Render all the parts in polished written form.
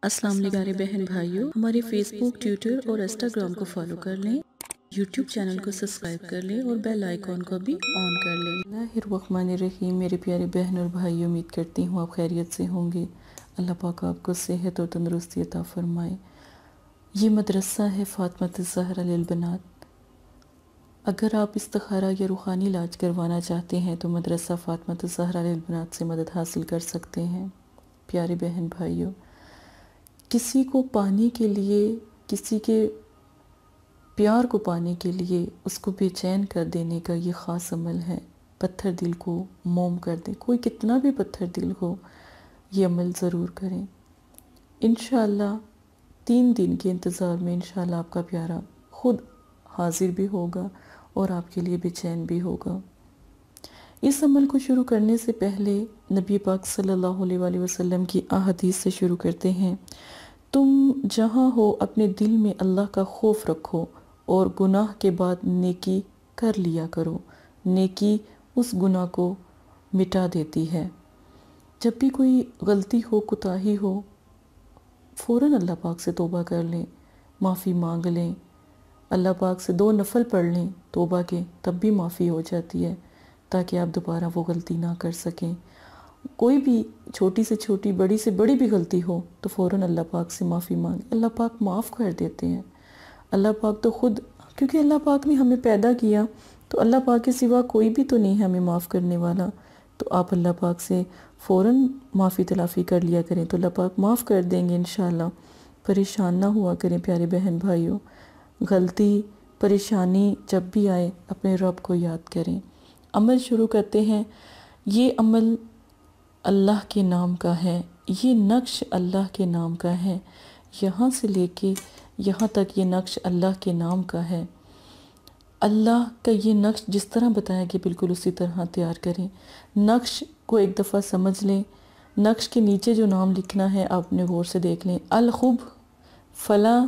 السلام علیکم پیارے بہن بھائیوں، ہمارے فیس بک، ٹویٹر اور انسٹاگرام کو فالو کر لیں، یوٹیوب چینل کو سبسکرائب کر لیں اور بیل آئیکن کو بھی آن کر لیں۔ بسم اللہ الرحمن الرحیم۔ میرے پیارے بہن اور بھائی، امید کرتی ہوں آپ خیریت سے ہوں گے۔ اللہ پاک آپ کو صحت اور تندرستی عطا فرمائے۔ یہ مدرسہ ہے فاطمۃ الزہرا للبنات۔ اگر آپ استخارہ یا روحانی علاج کروانا چاہتے ہیں تو مدرسہ فاطمۃ الزہرا للبنات سے مدد حاصل کر سکتے ہیں۔ پیارے بہن بھائیوں، کسی کو پانے کے لیے، کسی کے پیار کو پانے کے لیے اس کو بے چین کر دینے کا یہ خاص عمل ہے۔ پتھر دل کو موم کر دیں، کوئی کتنا بھی پتھر دل ہو، یہ عمل ضرور کریں۔ انشاءاللہ 3 دن کے انتظار میں انشاءاللہ آپ کا پیارا خود حاضر بھی ہوگا اور آپ کے لیے بے چین بھی ہوگا۔ اس عمل کو شروع کرنے سے پہلے نبی پاک صلی اللہ علیہ وآلہ وسلم کی احادیث سے شروع کرتے ہیں۔ تم جہاں ہو اپنے دل میں اللہ کا خوف رکھو اور گناہ کے بعد نیکی کر لیا کرو، نیکی اس گناہ کو مٹا دیتی ہے۔ جب بھی کوئی غلطی ہو، کوتاہی ہو، فوراً اللہ پاک سے توبہ کر لیں، معافی مانگ لیں، اللہ پاک سے 2 نفل پڑھ لیں توبہ کے، تب بھی معافی ہو جاتی ہے، تاکہ آپ دوبارہ وہ غلطی نہ کر سکیں۔ کوئی بھی چھوٹی سے چھوٹی، بڑی سے بڑی بھی غلطی ہو تو فوراً اللہ پاک سے معافی مانگیں، اللہ پاک معاف کر دیتے ہیں۔ اللہ پاک تو خود، کیونکہ اللہ پاک نے ہمیں پیدا کیا تو اللہ پاک کے سوا کوئی بھی تو نہیں ہے ہمیں معاف کرنے والا، تو آپ اللہ پاک سے فوراً معافی تلافی کر لیا کریں تو اللہ پاک معاف کر دیں گے انشاءاللہ۔ پریشان نہ ہوا کریں پیارے بہن بھائیوں، غلطی پریشانی جب بھی آئے اپنے رب کو یاد کریں۔ عمل شروع کرتے ہیں۔ یہ عمل اللہ کے نام کا ہے، یہ نقش اللہ کے نام کا ہے، یہاں سے لے کے یہاں تک یہ نقش اللہ کے نام کا ہے۔ اللہ کا یہ نقش جس طرح بتایا کہ بالکل اسی طرح تیار کریں۔ نقش کو ایک دفعہ سمجھ لیں۔ نقش کے نیچے جو نام لکھنا ہے آپ نے غور سے دیکھ لیں، الخب فلاں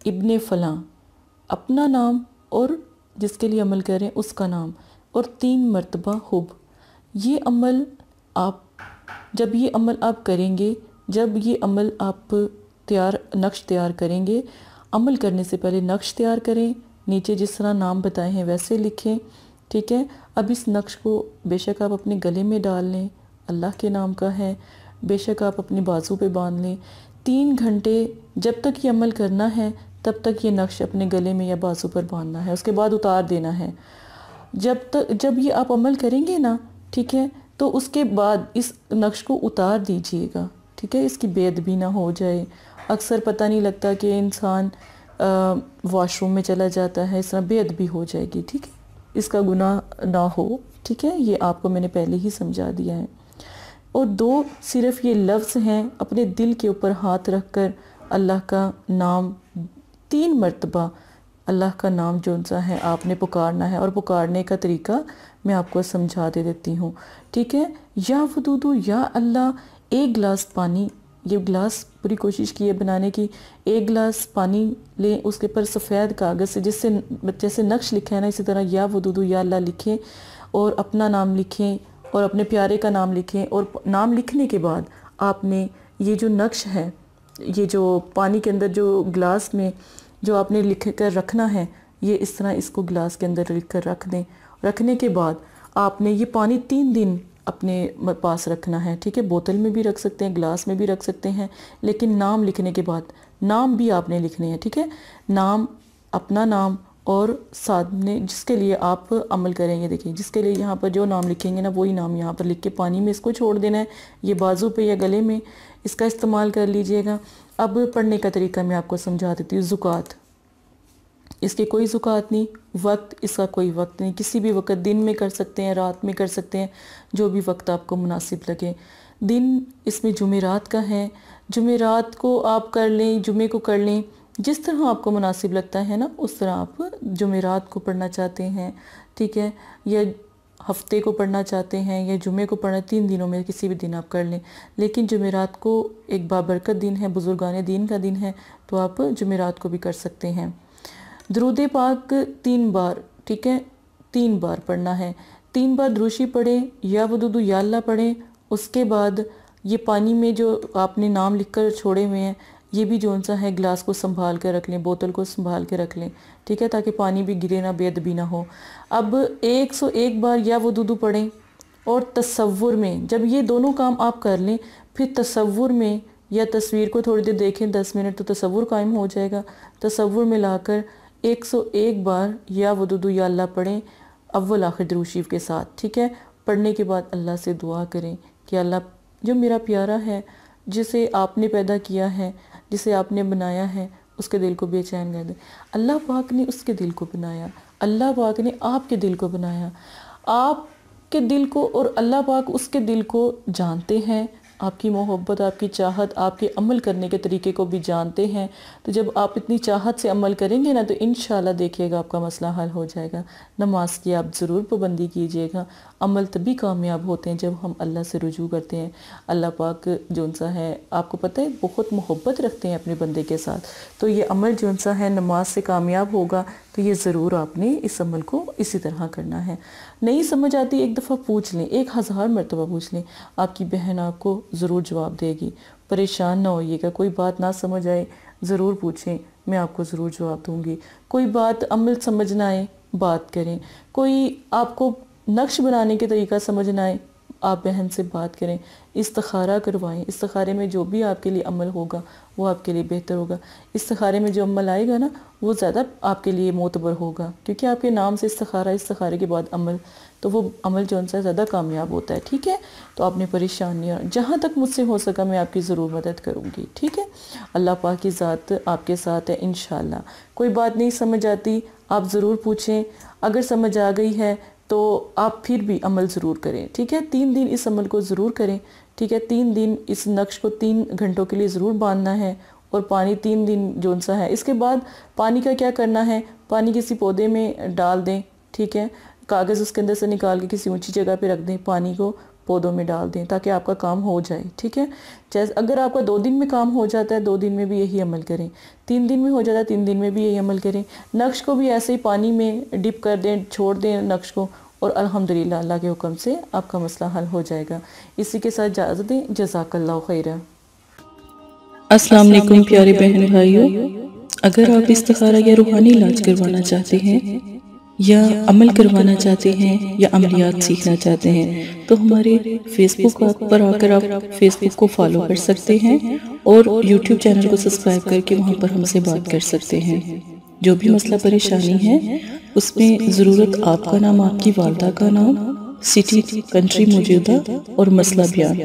ابن فلاں، اپنا نام اور جس کے لیے عمل کریں اس کا نام، اور 3 مرتبہ حب۔ یہ عمل جب یہ عمل آپ کریں گے، جب یہ عمل آپ نقش تیار کریں گے، عمل کرنے سے پہلے نقش تیار کریں، نیچے جس طرح نام بتائے ہیں ویسے لکھیں، ٹھیک ہے۔ اب اس نقش کو بے شک آپ اپنے گلے میں ڈال لیں، اللہ کے نام کا ہے، بے شک آپ اپنی بازو پہ باندھ لیں۔ 3 گھنٹے جب تک یہ عمل کرنا ہے تب تک یہ نقش اپنے گلے میں یا بازو پر باندھنا ہے، اس کے بعد اتار دینا ہے۔ جب یہ آپ عمل کریں گے نا، ٹھیک ہے، تو اس کے بعد اس نقش کو اتار دیجئے گا، ٹھیک ہے، اس کی بے ادبی نہ ہو جائے۔ اکثر پتہ نہیں لگتا کہ انسان واش روم میں چلا جاتا ہے، اس طرح بے ادبی ہو جائے گی، ٹھیک ہے، اس کا گناہ نہ ہو، ٹھیک ہے، یہ آپ کو میں نے پہلے ہی سمجھا دیا ہے۔ اور 2 صرف یہ لفظ ہیں، اپنے دل کے اوپر ہاتھ رکھ کر اللہ کا نام 3 مرتبہ، اللہ کا نام جو سا ہے آپ نے پکارنا ہے، اور پکارنے کا طریقہ میں آپ کو سمجھا دیتی ہوں، ٹھیک ہے۔ یا ودودو، یا اللہ، 1 گلاس پانی، یہ گلاس پوری کوشش کی ہے بنانے کی، 1 گلاس پانی لیں، اس کے پر سفید کاغذ سے جیسے نقش لکھا ہے نا، اسی طرح یا ودودو یا اللہ لکھیں اور اپنا نام لکھیں اور اپنے پیارے کا نام لکھیں، اور نام لکھنے کے بعد آپ نے یہ جو نقش ہے، یہ جو پانی کے اندر جو گلاس میں جو آپ نے لکھ کر رکھنا ہے، یہ اس طرح اس کو گلاس کے اندر لکھ کر رکھ دیں۔ رکھنے کے بعد آپ نے یہ پانی 3 دن اپنے پاس رکھنا ہے، ٹھیک ہے، بوتل میں بھی رکھ سکتے ہیں، گلاس میں بھی رکھ سکتے ہیں، لیکن نام لکھنے کے بعد نام بھی آپ نے لکھنے ہیں، ٹھیک ہے، نام، اپنا نام، اور سامنے جس کے لیے آپ عمل کریں گے، دیکھیں جس کے لیے یہاں پر جو نام لکھیں گے نا، وہی نام یہاں پر لکھ کے پانی میں اس کو چھوڑ دینا ہے، یہ بازو پہ یا گلے میں اس کا استعمال کر لیجئے گا۔ اب پڑھنے کا طریقہ میں آپ کو سمجھا دیتی ہوں۔ زکوٰۃ، اس کے کوئی زکوٰۃ نہیں، وقت اس کا کوئی وقت نہیں، کسی بھی وقت، دن میں کر سکتے ہیں، رات میں کر سکتے ہیں، جو بھی وقت آپ کو مناسب لگے۔ دن اس میں جمعرات کا ہے، جمعرات کو آپ کر لیں، جمعے کو کر لیں، جس طرح آپ کو مناسب لگتا ہے نا اس طرح آپ جمعرات کو پڑھنا چاہتے ہیں، ٹھیک ہے، یا ہفتے کو پڑھنا چاہتے ہیں یا جمعے کو پڑھنا، 3 دنوں میں کسی بھی دن آپ کر لیں، لیکن جمعرات کو ایک بابرکت دن ہے، بزرگان دین کا دن ہے، تو آپ جمعرات کو بھی کر سکتے ہیں۔ درود پاک 3 بار، ٹھیک ہے، 3 بار پڑھنا ہے، 3 بار دروشی پڑھیں، یا ودودو یا اللہ پڑھیں، اس کے بعد یہ پانی میں جو آپ نے نام لکھ کر چھوڑے ہوئے ہیں یہ بھی جو سا ہے گلاس کو سنبھال کے رکھ لیں، بوتل کو سنبھال کے رکھ لیں، ٹھیک ہے، تاکہ پانی بھی گرے نہ، بے ادبی نہ ہو۔ اب 101 بار یا وضو پڑھیں، اور تصور میں جب یہ دونوں کام آپ کر لیں پھر تصور میں یا تصویر کو تھوڑی دیر دیکھیں 10 منٹ تو تصور قائم ہو جائے گا، تصور میں لا کر 101 بار یا وضو یا اللہ پڑھیں اول آخر درود شریف کے ساتھ، ٹھیک ہے۔ پڑھنے کے بعد اللہ سے دعا کریں کہ اللہ جو میرا پیارا ہے، جسے آپ نے پیدا کیا ہے، جسے آپ نے بنایا ہے، اس کے دل کو بے چین کر دیں۔ اللہ پاک نے اس کے دل کو بنایا، اللہ پاک نے آپ کے دل کو بنایا، آپ کے دل کو، اور اللہ پاک اس کے دل کو جانتے ہیں، آپ کی محبت، آپ کی چاہت، آپ کے عمل کرنے کے طریقے کو بھی جانتے ہیں۔ تو جب آپ اتنی چاہت سے عمل کریں گے نا تو انشاءاللہ دیکھیے گا آپ کا مسئلہ حل ہو جائے گا۔ نماز کی آپ ضرور پابندی کیجئے گا، عمل تبھی کامیاب ہوتے ہیں جب ہم اللہ سے رجوع کرتے ہیں۔ اللہ پاک جونسا ہے آپ کو پتہ ہے بہت محبت رکھتے ہیں اپنے بندے کے ساتھ، تو یہ عمل جونسا ہے نماز سے کامیاب ہوگا، تو یہ ضرور آپ نے اس عمل کو اسی طرح کرنا ہے۔ نہیں سمجھ آتی ایک دفعہ پوچھ لیں، 1000 مرتبہ پوچھ لیں، آپ کی بہن آپ کو ضرور جواب دے گی۔ پریشان نہ ہوئیے گا، کوئی بات نہ سمجھ آئے ضرور پوچھیں، میں آپ کو ضرور جواب دوں گی۔ کوئی بات عمل سمجھ نہ آئے بات کریں، کوئی آپ کو نقش بنانے کے طریقہ سمجھ نہ آئے آپ بہن سے بات کریں، استخارہ کروائیں، استخارے میں جو بھی آپ کے لیے عمل ہوگا وہ آپ کے لیے بہتر ہوگا۔ استخارے میں جو عمل آئے گا نا وہ زیادہ آپ کے لیے معتبر ہوگا، کیونکہ آپ کے نام سے استخارہ، استخارے کے بعد عمل، تو وہ عمل جو ان سے زیادہ کامیاب ہوتا ہے، ٹھیک ہے۔ تو آپ نے پریشان نہیں ہونا، جہاں تک مجھ سے ہو سکا میں آپ کی ضرور مدد کروں گی، ٹھیک ہے۔ اللہ پاک کی ذات آپ کے ساتھ ہے انشاءاللہ۔ کوئی بات نہیں سمجھ آتی آپ ضرور پوچھیں، اگر سمجھ آ گئی ہے تو آپ پھر بھی عمل ضرور کریں، ٹھیک ہے۔ 3 دن اس عمل کو ضرور کریں، ٹھیک ہے۔ 3 دن اس نقش کو 3 گھنٹوں کے لیے ضرور باندھنا ہے، اور پانی 3 دن جونسا ہے۔ اس کے بعد پانی کا کیا کرنا ہے، پانی کسی پودے میں ڈال دیں، ٹھیک ہے، کاغذ اس کے اندر سے نکال کے کسی اونچی جگہ پہ رکھ دیں، پانی کو پودوں میں ڈال دیں تاکہ آپ کا کام ہو جائے، ٹھیک ہے۔ اگر آپ کا 2 دن میں کام ہو جاتا ہے 2 دن میں بھی یہی عمل کریں، 3 دن میں ہو جاتا ہے 3 دن میں بھی یہی عمل کریں۔ نقش کو بھی ایسے ہی پانی میں ڈپ کر دیں، چھوڑ دیں نقش کو، اور الحمدللہ اللہ کے حکم سے آپ کا مسئلہ حل ہو جائے گا۔ اسی کے ساتھ اجازت دیں، جزاک اللہ خیرہ۔ السلام علیکم پیارے بہن بھائیوں، اگر آپ استخارہ یا روحانی علاج کروانا چاہتے ہیں یا عمل کروانا چاہتے ہیں یا عملیات سیکھنا چاہتے ہیں تو ہمارے فیس بک پر آ کر آپ فیس بک کو فالو کر سکتے ہیں اور یوٹیوب چینل کو سبسکرائب کر کے وہاں پر ہم سے بات کر سکتے ہیں۔ جو بھی مسئلہ پریشانی ہے اس میں ضرورت آپ کا نام، آپ کی والدہ کا نام، سٹی، کنٹری موجودہ اور مسئلہ بیان،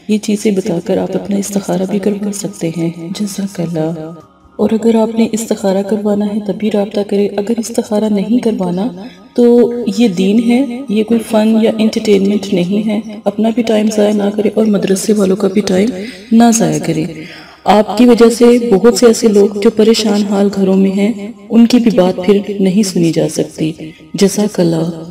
یہ چیزیں بتا کر آپ اپنا استخارہ بھی کروا سکتے ہیں۔ جزاک اللہ۔ اور اگر آپ نے استخارہ کروانا ہے تب بھی رابطہ کریں، اگر استخارہ نہیں کروانا تو یہ دین ہے، یہ کوئی فن یا انٹرٹینمنٹ نہیں ہے، اپنا بھی ٹائم ضائع نہ کریں اور مدرسے والوں کا بھی ٹائم نہ ضائع کریں۔ آپ کی وجہ سے بہت سے ایسے لوگ جو پریشان حال گھروں میں ہیں ان کی بھی بات پھر نہیں سنی جا سکتی۔ جزاک اللہ۔